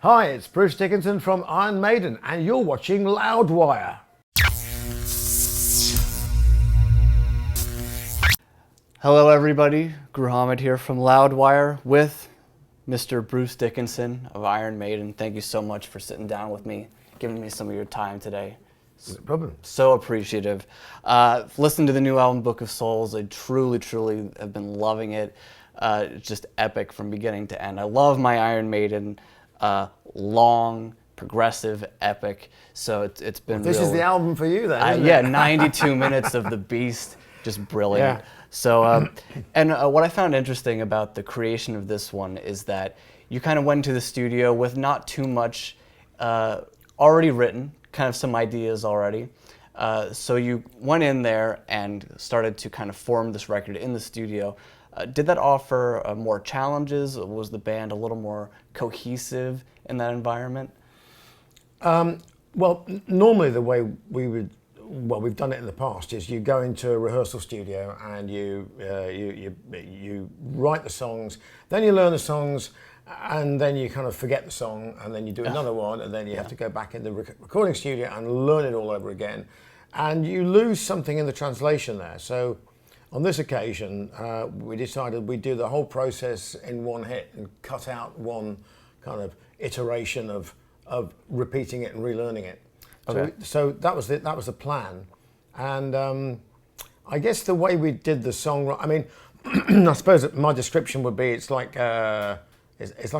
Hi, it's Bruce Dickinson from Iron Maiden, and you're watching Loudwire. Hello everybody, Gruhamed here from Loudwire with Mr. Bruce Dickinson of Iron Maiden. Thank you so much for sitting down with me, giving me some of your time today. No problem. So appreciative. Listen to the new album, Book of Souls. I truly have been loving it. It's just epic from beginning to end. I love my Iron Maiden, long, progressive, epic. So it's been This is the album for you then, isn't yeah, it? 92 minutes of the beast, just brilliant. Yeah. So, what I found interesting about the creation of this one is that you kind of went to the studio with not too much already written, kind of some ideas already. So you went in there and started to kind of form this record in the studio. Did that offer more challenges? Was the band a little more cohesive in that environment? Well, normally the way we've done it in the past is you go into a rehearsal studio and you write the songs, then you learn the songs, and then you kind of forget the song, and then you do another one, and then you have to go back in the recording studio and learn it all over again, and you lose something in the translation there. So on this occasion, we decided we'd do the whole process in one hit and cut out one kind of iteration of repeating it and relearning it. Okay. So that was the plan, and I guess the way we did the song, I mean, I suppose that my description would be it's like a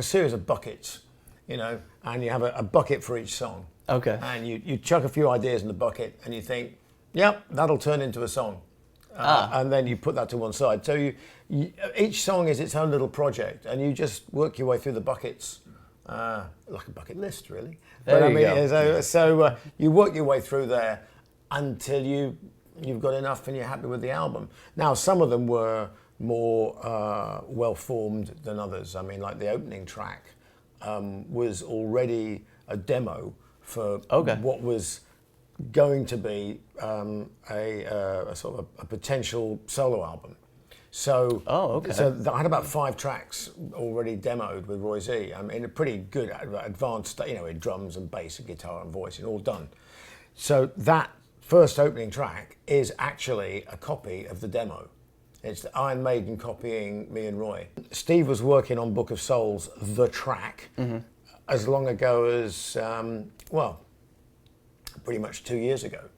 series of buckets, you know, and you have a bucket for each song. Okay. And you chuck a few ideas in the bucket, and you think, yep, that'll turn into a song, and then you put that to one side. So each song is its own little project, and you just work your way through the buckets. Like a bucket list, really. There you go. So you work your way through there until you've got enough and you're happy with the album. Now, some of them were more well-formed than others. I mean, like the opening track was already a demo for what was going to be a sort of a potential solo album. So, so I had about 5 tracks already demoed with Roy Z. I mean, a pretty good advanced, you know, in drums and bass and guitar and voice and all done. So that first opening track is actually a copy of the demo. It's the Iron Maiden copying me and Roy. Steve was working on Book of Souls, the track, as long ago as, well, pretty much 2 years ago.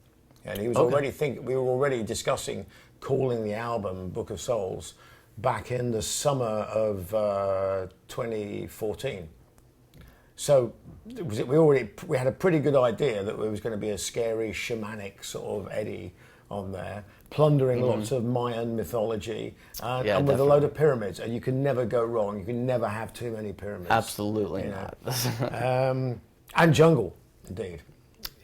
And he was already we were already discussing calling the album Book of Souls back in the summer of 2014. So we had a pretty good idea that there was going to be a scary shamanic sort of Eddie on there, plundering lots of Mayan mythology, and with a load of pyramids, and you can never go wrong. You can never have too many pyramids. Absolutely not. And jungle, indeed.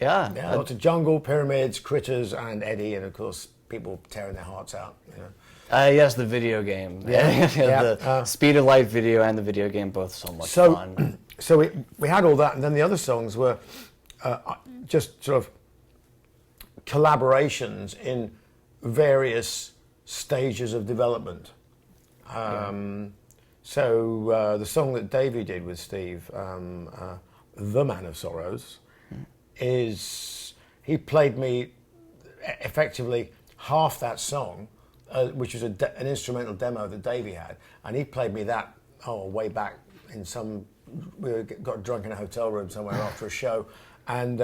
Yeah. Lots of jungle, pyramids, critters, and Eddie, and of course people tearing their hearts out. You know. Yes, the video game. The Speed of Light video and the video game, both so much fun. So we had all that, and then the other songs were just sort of collaborations in various stages of development. So the song that Davey did with Steve, The Man of Sorrows, is he played me effectively half that song, which was an instrumental demo that Davey had, and he played me that way back in got drunk in a hotel room somewhere after a show, and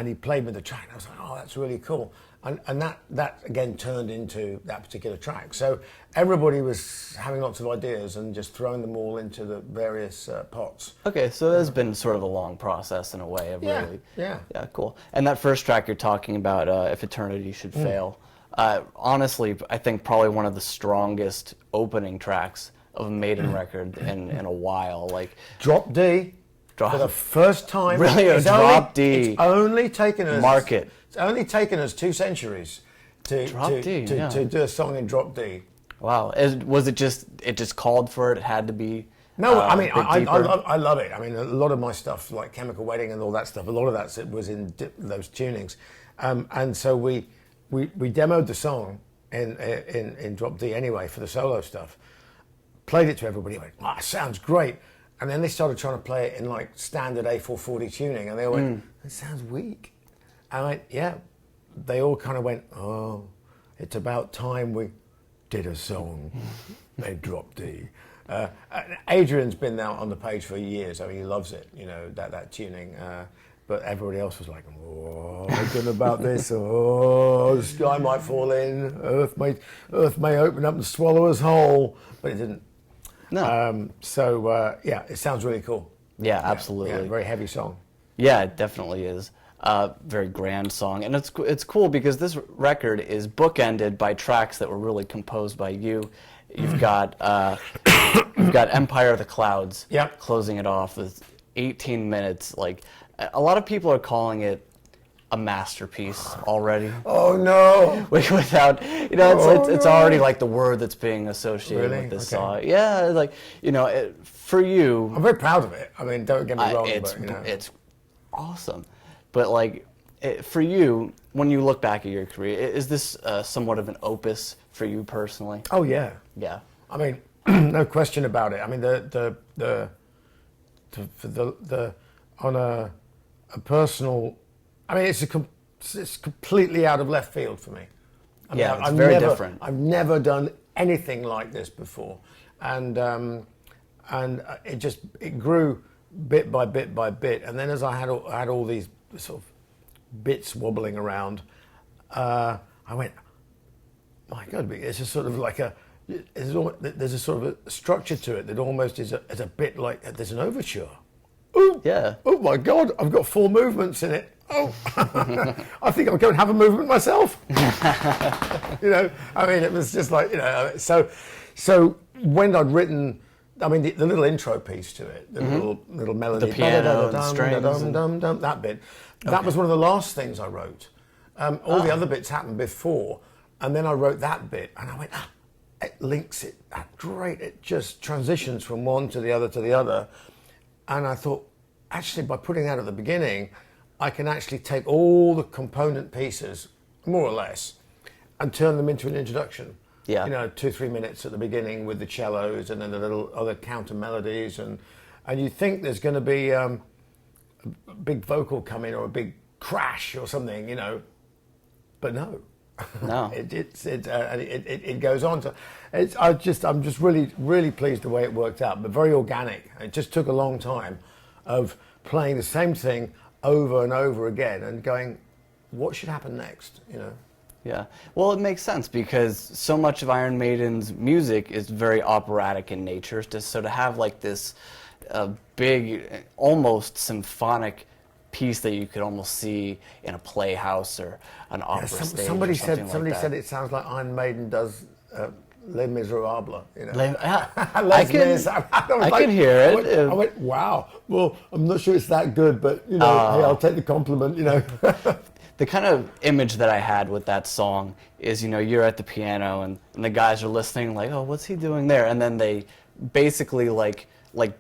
he played me the track, and I was like, oh, that's really cool, and that again turned into that particular track. So everybody was having lots of ideas and just throwing them all into the various pots. Okay, so there's been sort of a long process in a way of really. Yeah, cool. And that first track you're talking about, If Eternity Should Fail, honestly, I think probably one of the strongest opening tracks of a Maiden record in a while. Like Drop D. For the first time. Really, Drop D. It's only taken us. Mark it. It's only taken us 2 centuries to do a song in Drop D. Wow. Was it just called for it? It had to be. No, I mean, I love it. I mean, a lot of my stuff, like Chemical Wedding and all that stuff, a lot of that was in those tunings. And so we demoed the song in Drop D anyway for the solo stuff. Played it to everybody, went, sounds great. And then they started trying to play it in like standard A440 tuning, and they all went, "It sounds weak." And I went, "Yeah." They all kind of went, "Oh, it's about time we did a song." They dropped D. Adrian's been now on the page for years. I mean, he loves it, you know, that tuning. But everybody else was like, "Oh, thinking about this. Oh, the sky might fall in. Earth may open up and swallow us whole." But it didn't. No. Yeah, it sounds really cool. Yeah, absolutely. Yeah, very heavy song. Yeah, it definitely is. Very grand song, and it's cool because this record is bookended by tracks that were really composed by you. You've got Empire of the Clouds, closing it off with 18 minutes. Like, a lot of people are calling it a masterpiece already. Oh no! Without, you know, it's already like the word that's being associated with this song. Yeah, like, you know, for you, I'm very proud of it. I mean, don't get me wrong, it's awesome. But like, for you, when you look back at your career, is this somewhat of an opus for you personally? Oh yeah, yeah. I mean, no question about it. I mean, on a personal, I mean, it's completely out of left field for me. I mean, it's very different. I've never done anything like this before, and it grew bit by bit by bit, and then as I had all these sort of bits wobbling around, I went, my God, it's a sort of like there's a sort of a structure to it that almost is a bit like there's an overture. Ooh, yeah. Oh my God, I've got 4 movements in it. Oh, I think I'll go and have a movement myself. You know, I mean, it was just like, you know, so when I'd written, I mean, the little intro piece to it, the little melody, the piano and strings, that bit, that was one of the last things I wrote. All the other bits happened before, and then I wrote that bit, and I went, it links it, great. It just transitions from one to the other, and I thought, actually, by putting that at the beginning, I can actually take all the component pieces, more or less, and turn them into an introduction. Yeah. You know, 2-3 minutes at the beginning with the cellos and then the little other counter melodies, and you think there's going to be a big vocal come in or a big crash or something, you know, but no. No. It goes on to. I'm just really pleased the way it worked out, but very organic. It just took a long time of playing the same thing over and over again and going, what should happen next, you know? Yeah, well, it makes sense because so much of Iron Maiden's music is very operatic in nature. So to have like this big, almost symphonic piece that you could almost see in a playhouse or an opera stage. Somebody something said it sounds like Iron Maiden does Les Miserables. You know, I can hear it. I went, wow. Well, I'm not sure it's that good, but you know, hey, I'll take the compliment. You know. The kind of image that I had with that song is, you know, you're at the piano and the guys are listening like, oh, what's he doing there? And then they basically like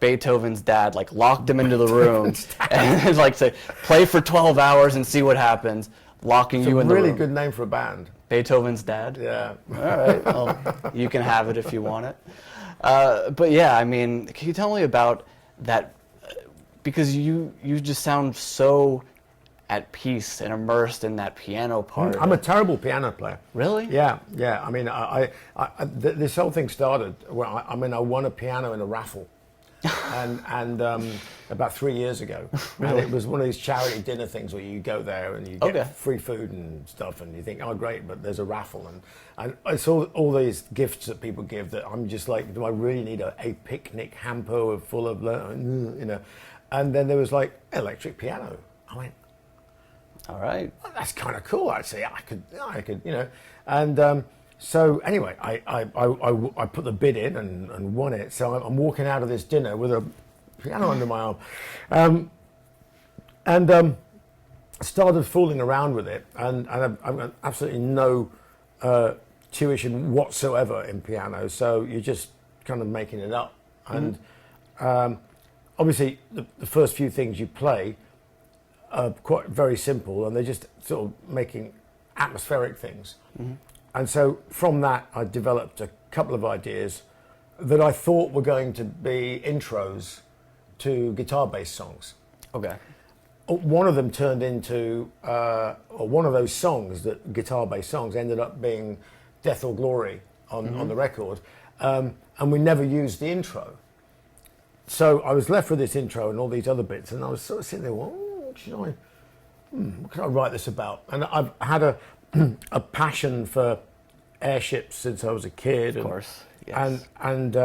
Beethoven's dad, like locked him into the room and like say, play for 12 hours and see what happens, locking you in the room. Really good name for a band. Beethoven's dad? Yeah. All right, well, you can have it if you want it. But yeah, I mean, can you tell me about that? Because you just sound so at peace and immersed in that piano part. I'm a terrible piano player. Really? Yeah. I mean, this whole thing started. Well, I won a piano in a raffle, and about 3 years ago. Really? And it was one of these charity dinner things where you go there and you get free food and stuff, and you think, oh great, but there's a raffle, and I saw all these gifts that people give that I'm just like, do I really need a picnic hamper full of, you know? And then there was like electric piano. I went, all right. well, that's kind of cool, actually. I could, you know. And so anyway, I put the bid in and won it. So I'm walking out of this dinner with a piano under my arm, and started fooling around with it. And I've got absolutely no tuition whatsoever in piano. So you're just kind of making it up. And obviously, the first few things you play are quite very simple, and they're just sort of making atmospheric things. And so from that, I developed a couple of ideas that I thought were going to be intros to guitar-based songs. Okay. One of them turned into, or one of those songs, that guitar-based songs, ended up being Death or Glory on the record, and we never used the intro. So I was left with this intro and all these other bits, and I was sort of sitting there, well, what can I write this about? And I've had a passion for airships since I was a kid. Of course, yes. And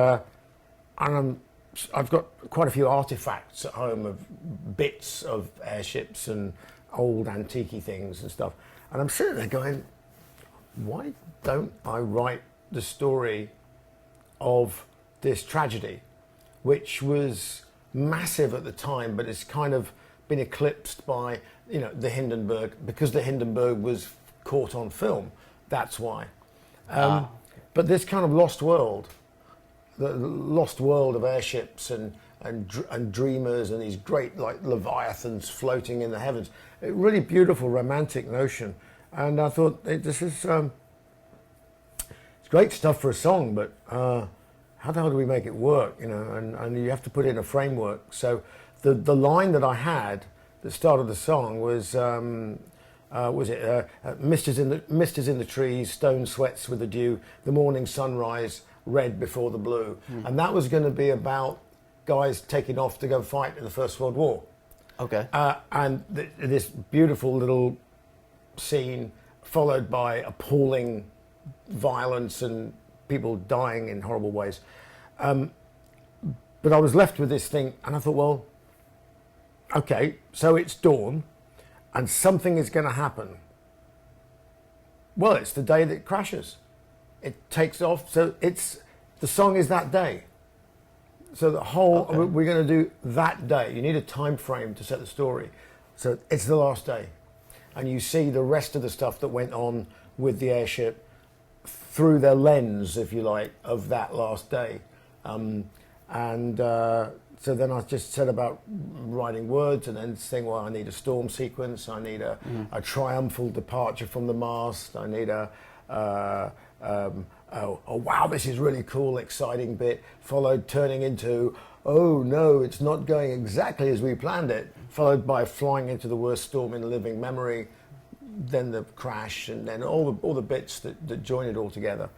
I've got quite a few artifacts at home of bits of airships and old antique things and stuff. And I'm sitting there going, why don't I write the story of this tragedy, which was massive at the time, but it's kind of been eclipsed by, the Hindenburg, because the Hindenburg was caught on film. That's why. But this kind of lost world, the lost world of airships and dreamers and these great like leviathans floating in the heavens, a really beautiful romantic notion. And I thought, this is it's great stuff for a song, but how the hell do we make it work? And you have to put in a framework. So the line that I had that started the song was mist is in the trees, stone sweats with the dew, the morning sunrise, red before the blue. And that was going to be about guys taking off to go fight in the First World War. Okay. And this beautiful little scene followed by appalling violence and people dying in horrible ways. But I was left with this thing, and I thought, well, okay, so it's dawn, and something is going to happen. Well, it's the day that it crashes. It takes off, so the song is that day. So the whole, Okay. We're going to do that day. You need a time frame to set the story. So it's the last day. And you see the rest of the stuff that went on with the airship through the lens, if you like, of that last day. So then I just set about writing words and then saying, well, I need a storm sequence, I need a triumphal departure from the mast, I need oh wow, this is really cool, exciting bit, followed turning into, oh no, it's not going exactly as we planned it, followed by flying into the worst storm in living memory, then the crash, and then all the bits that join it all together.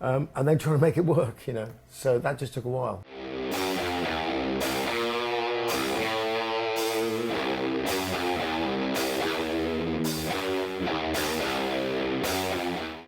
And then trying to make it work, So that just took a while.